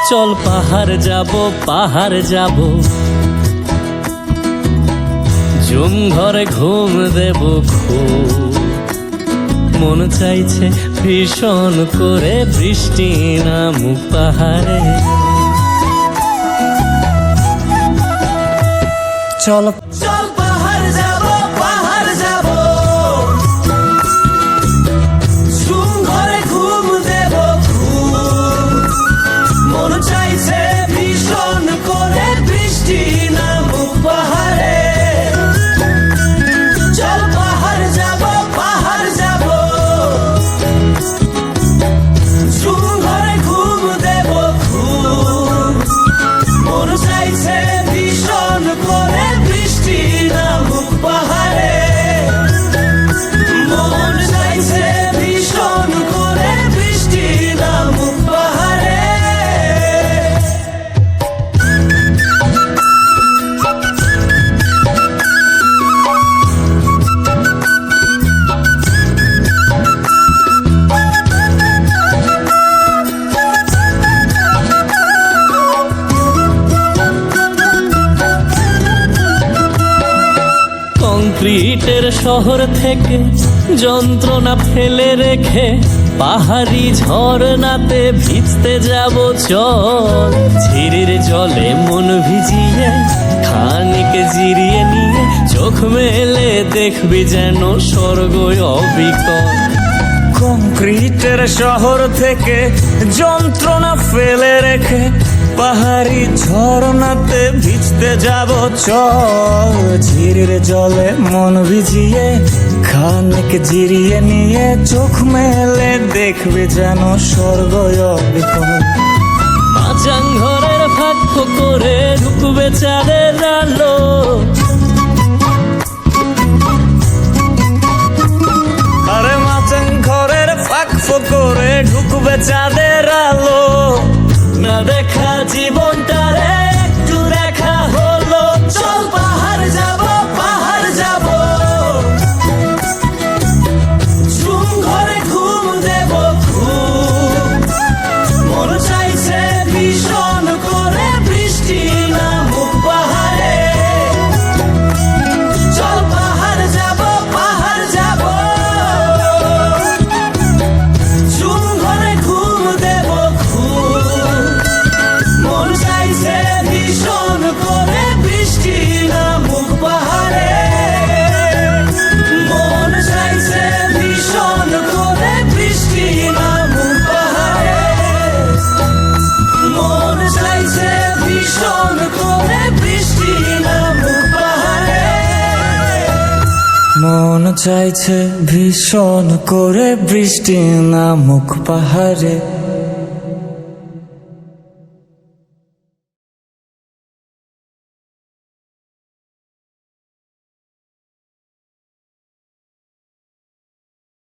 চল পাহাড় যাব জুম ঘরে ঘুম দেব খুব মন চাইছে ভীষণ করে বৃষ্টি নামুক পাহাড়ে চল পাহাড় যাব জুম ঘরে ঘুম দেব খুব মন চাইছে ভীষণ করে বৃষ্টি নামুক পাহাড়ে চল পাহাড় যাব জুম ঘরে ঘুম দেব খুব মন চাইছে ভীষণ করে বৃষ্টি নামুক পাহাড়ে মন চাইছে ভীষণ করে বৃষ্টি নামুক পাহাড়ে কংক্রিটের শহর থেকে যন্ত্রণা ফেলে রেখে পাহাড়ি ঝরনাতে ভিজতে যাব চল ঝিরির জলে মন ভিজিয়ে খানিক জিরিয়ে নিয়ে চোখ মেলে দেখবি যেন স্বর্গ অবিকল কংক্রিটের শহর থেকে যন্ত্রণা ফেলে রেখে পাহাড়ি ঝরনাতে ভিজতে যাব চল ঝিরির জলে মন ভিজিয়ে খানিক জিরিয়ে নিয়ে চোখ মেলে দেখবি যেন স্বর্গ অবিকল মাচাং ঘরের ফাঁক করে ঢুকবে চাঁদের আলো আরে মাচাং ঘরের ফাঁক করে ঢুকবে চাঁদের আলো না দেখা জীবনটারে একটু দেখা হলো চল পাহাড় যাব ঝুম ঘরে ঘুম দেব খুব মন চাইছে ভীষণ করে বৃষ্টি নামুক পাহাড়ে চল পাহাড় যাব ঝুম ঘরে ঘুম দেব খুব মন চাইছে ভীষণ করে বৃষ্টি নামুক পাহাড়ে মন চাইছে ভীষণ করে বৃষ্টি নামুক পাহাড়ে মন চাইছে ভীষণ করে বৃষ্টি নামুক পাহাড়ে মন চাইছে ভীষণ করে বৃষ্টি নামুক পাহাড়ে।